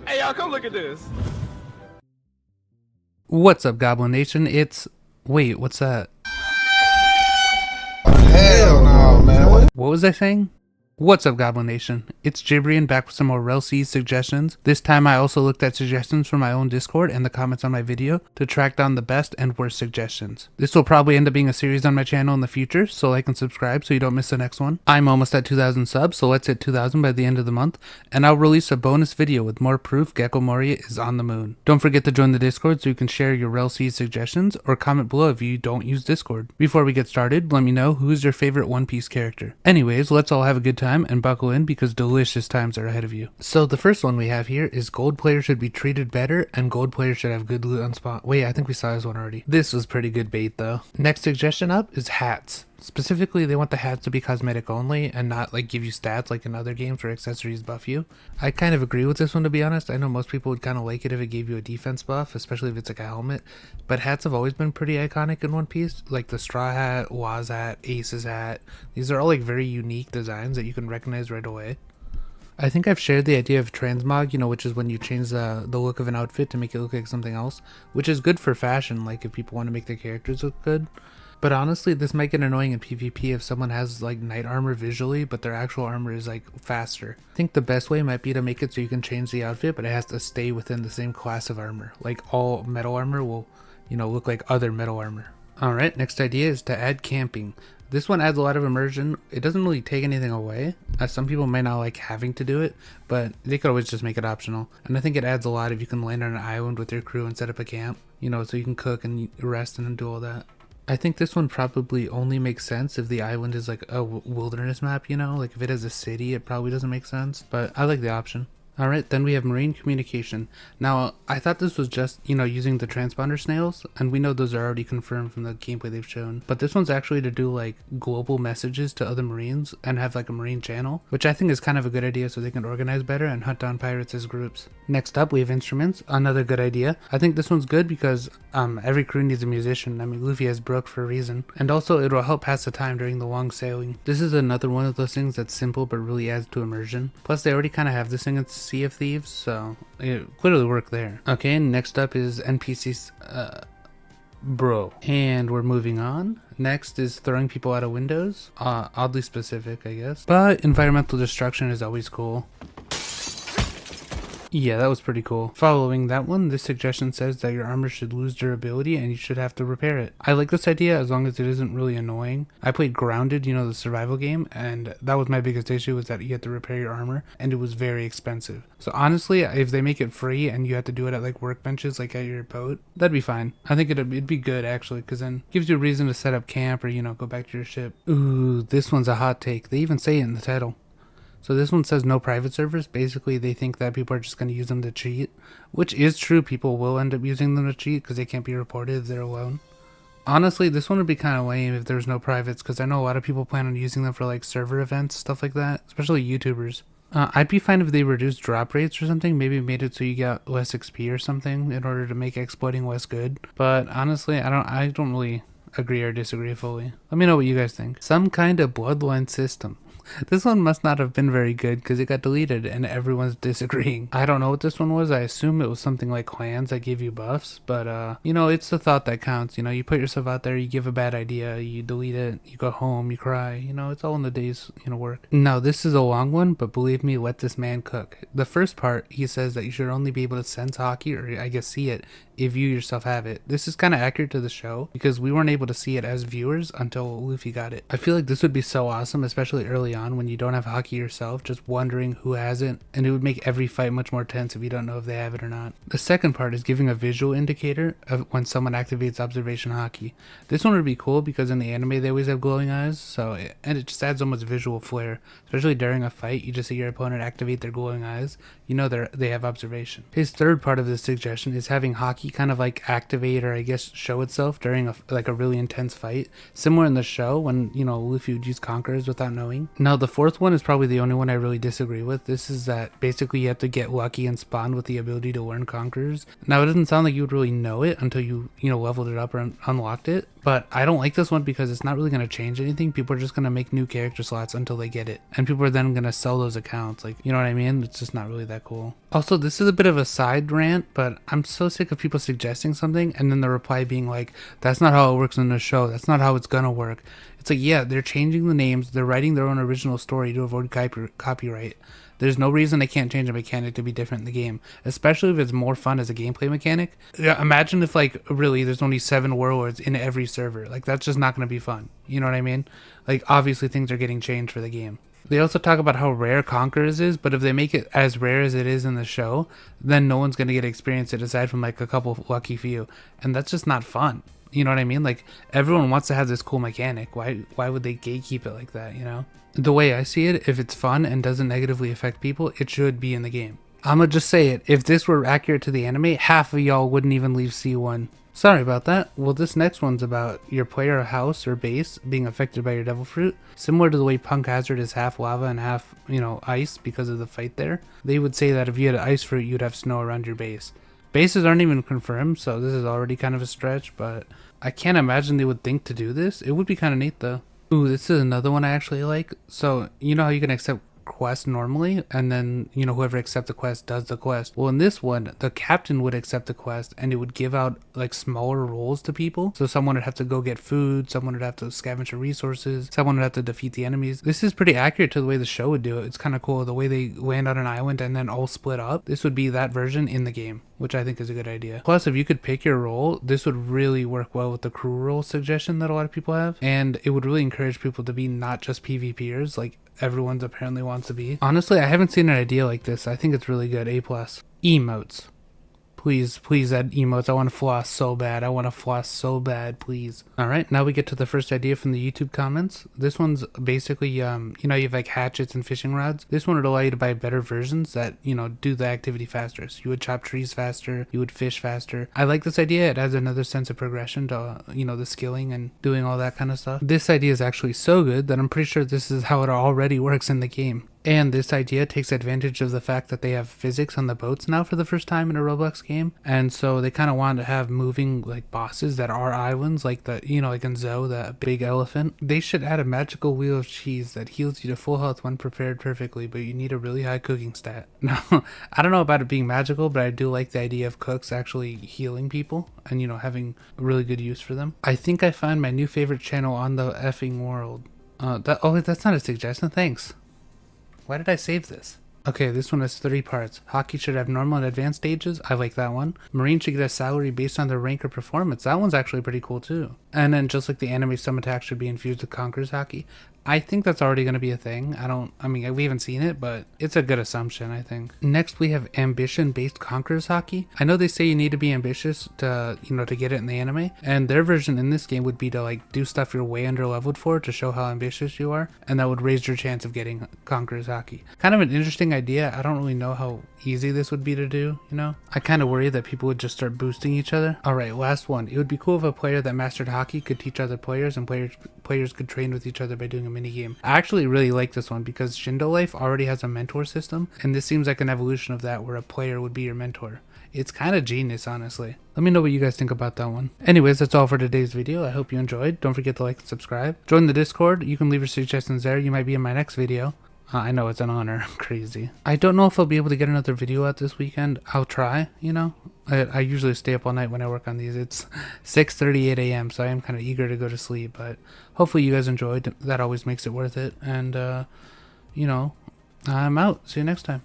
Hey, y'all, come look at this. What's up, Goblin Nation? Wait, what's that? Hell no, man. What was I saying? What's up, Goblin Nation? It's Jibrian back with some more Rell suggestions. This time I also looked at suggestions from my own Discord and the comments on my video to track down the best and worst suggestions. This will probably end up being a series on my channel in the future, so like and subscribe so you don't miss the next one. I'm almost at 2,000 subs, so let's hit 2,000 by the end of the month, and I'll release a bonus video with more proof Gecko Moria is on the moon. Don't forget to join the Discord so you can share your Rell suggestions, or comment below if you don't use Discord. Before we get started, let me know who's your favorite One Piece character. Anyways, let's all have a good time and buckle in because delicious times are ahead of you. So the first one we have here is gold players should be treated better and gold players should have good loot on spawn. Wait, I think we saw this one already. This was pretty good bait though. Next suggestion up is hats. Specifically, they want the hats to be cosmetic only and not like give you stats like in other games where accessories buff you. I kind of agree with this one, to be honest. I know most people would kind of like it if it gave you a defense buff, especially if it's like a helmet, but hats have always been pretty iconic in One Piece, like the straw hat, Waz hat, Ace's hat. These are all like very unique designs that you can recognize right away. I think I've shared the idea of transmog, which is when you change the look of an outfit to make it look like something else, which is good for fashion, like if people want to make their characters look good. But honestly, this might get annoying in PvP if someone has like knight armor visually, but their actual armor is like faster. I think the best way might be to make it so you can change the outfit, but it has to stay within the same class of armor. Like all metal armor will, look like other metal armor. Alright, next idea is to add camping. This one adds a lot of immersion. It doesn't really take anything away, as some people might not like having to do it, but they could always just make it optional. And I think it adds a lot if you can land on an island with your crew and set up a camp, so you can cook and rest and do all that. I think this one probably only makes sense if the island is like a wilderness map, like if it has a city, it probably doesn't make sense, but I like the option. Alright, then we have marine communication. Now, I thought this was just, using the transponder snails, and we know those are already confirmed from the gameplay they've shown. But this one's actually to do like global messages to other marines and have like a marine channel, which I think is kind of a good idea so they can organize better and hunt down pirates as groups. Next up, we have instruments, another good idea. I think this one's good because every crew needs a musician. I mean, Luffy has Brook for a reason. And also, it will help pass the time during the long sailing. This is another one of those things that's simple but really adds to immersion. Plus, they already kind of have this thing in Sea of Thieves, so it clearly worked there. Okay, next up is NPCs, bro. And we're moving on. Next is throwing people out of windows. Oddly specific, I guess. But environmental destruction is always cool. Yeah, that was pretty cool. Following that one, this suggestion says that your armor should lose durability and you should have to repair it. I like this idea as long as it isn't really annoying. I played Grounded, the survival game, and that was my biggest issue, was that you had to repair your armor and it was very expensive. So honestly, if they make it free and you have to do it at like workbenches, like at your boat, that'd be fine. I think it'd be good actually, because then it gives you a reason to set up camp or, go back to your ship. Ooh, this one's a hot take. They even say it in the title. So this one says no private servers. Basically, they think that people are just going to use them to cheat, which is true. People will end up using them to cheat because they can't be reported if they're alone. Honestly, this one would be kind of lame if there's no privates, because I know a lot of people plan on using them for like server events, stuff like that, especially YouTubers. I'd be fine if they reduced drop rates or something, maybe made it so you got less XP or something in order to make exploiting less good. But honestly, I don't really agree or disagree fully. Let me know what you guys think. Some kind of bloodline system. This one must not have been very good because it got deleted and everyone's disagreeing. I don't know what this one was. I assume it was something like clans that give you buffs, but it's the thought that counts. You put yourself out there, you give a bad idea, you delete it, you go home, you cry, it's all in the day's work. Now this is a long one, but believe me, let this man cook. The first part, he says that you should only be able to sense hockey, or I guess see it, if you yourself have it. This is kind of accurate to the show because we weren't able to see it as viewers until Luffy got it. I feel like this would be so awesome, especially early on when you don't have hockey yourself, just wondering who has it, and it would make every fight much more tense if you don't know if they have it or not. The second part is giving a visual indicator of when someone activates observation hockey. This one would be cool because in the anime they always have glowing eyes, and it just adds almost visual flair, especially during a fight. You just see your opponent activate their glowing eyes, they have observation. His third part of this suggestion is having hockey kind of like activate, or I guess show itself during a really intense fight, similar in the show when Luffy would use conquerors without knowing. Now the fourth one is probably the only one I really disagree with. This is that basically you have to get lucky and spawn with the ability to learn conquerors. Now it doesn't sound like you would really know it until you leveled it up or unlocked it, but I don't like this one because it's not really going to change anything. People are just going to make new character slots until they get it, and people are then going to sell those accounts, like, you know what I mean? It's just not really that cool. Also, this is a bit of a side rant, but I'm so sick of people suggesting something and then the reply being like, that's not how it works in the show. That's not how it's gonna work. It's like, yeah, they're changing the names. They're writing their own original story to avoid copyright. There's no reason they can't change a mechanic to be different in the game, especially if it's more fun as a gameplay mechanic. Yeah, imagine if, like, really, there's only 7 warlords in every server. Like, that's just not gonna be fun. You know what I mean? Like, obviously things are getting changed for the game. They also talk about how rare Conquerors is, but if they make it as rare as it is in the show, then no one's going to get to experience it aside from like a couple lucky few. And that's just not fun. You know what I mean? Like, everyone wants to have this cool mechanic. Why would they gatekeep it like that, you know? The way I see it, if it's fun and doesn't negatively affect people, it should be in the game. I'ma just say it. If this were accurate to the anime, half of y'all wouldn't even leave C1. Sorry about that. Well, this next one's about your player house or base being affected by your devil fruit. Similar to the way Punk Hazard is half lava and half, ice because of the fight there. They would say that if you had an ice fruit, you'd have snow around your base. Bases aren't even confirmed, so this is already kind of a stretch, but I can't imagine they would think to do this. It would be kind of neat though. Ooh, this is another one I actually like. So, you know how you can accept quest normally, and then whoever accepts the quest does the quest. Well, in this one, the captain would accept the quest and it would give out like smaller roles to people. So someone would have to go get food, someone would have to scavenge for resources, someone would have to defeat the enemies. This is pretty accurate to the way the show would do it. It's kind of cool the way they land on an island and then all split up. This would be that version in the game, which I think is a good idea. Plus, if you could pick your role, this would really work well with the crew role suggestion that a lot of people have, and it would really encourage people to be not just PvPers like everyone's apparently wants to be. Honestly, I haven't seen an idea like this. I think it's really good. A+. Emotes. Please add emotes. I want to floss so bad. Please. Alright, now we get to the first idea from the YouTube comments. This one's basically, you have like hatchets and fishing rods. This one would allow you to buy better versions that, do the activity faster. So you would chop trees faster, you would fish faster. I like this idea. It adds another sense of progression to, the skilling and doing all that kind of stuff. This idea is actually so good that I'm pretty sure this is how it already works in the game. And this idea takes advantage of the fact that they have physics on the boats now for the first time in a Roblox game. And so they kind of want to have moving like bosses that are islands, like like in Zoe, the big elephant. They should add a magical wheel of cheese that heals you to full health when prepared perfectly, but you need a really high cooking stat. Now, I don't know about it being magical, but I do like the idea of cooks actually healing people and, having really good use for them. I think I found my new favorite channel on the effing world. That's not a suggestion. Thanks. Why did I save this? Okay, this one has 3 parts. Hockey should have normal and advanced stages. I like that one. Marine should get a salary based on their rank or performance. That one's actually pretty cool too. And then just like the anime, some attacks should be infused with Conqueror's Hockey. I think that's already going to be a thing. We haven't seen it, but it's a good assumption, I think. Next, we have ambition-based Conqueror's Hockey. I know they say you need to be ambitious to, to get it in the anime, and their version in this game would be to, like, do stuff you're way under leveled for to show how ambitious you are, and that would raise your chance of getting Conqueror's Hockey. Kind of an interesting idea. I don't really know how easy this would be to do, I kind of worry that people would just start boosting each other. Alright, last one. It would be cool if a player that mastered hockey could teach other players, and players could train with each other by doing a mini game. I actually really like this one because Shindo Life already has a mentor system, and this seems like an evolution of that where a player would be your mentor. It's kind of genius, honestly. Let me know what you guys think about that one. Anyways, that's all for today's video. I hope you enjoyed. Don't forget to like and subscribe. Join the Discord. You can leave your suggestions there. You might be in my next video. I know, it's an honor. Crazy. I don't know if I'll be able to get another video out this weekend. I'll try, I usually stay up all night when I work on these. It's 6:38 a.m. so I am kind of eager to go to sleep, but hopefully you guys enjoyed. That always makes it worth it. And, I'm out. See you next time.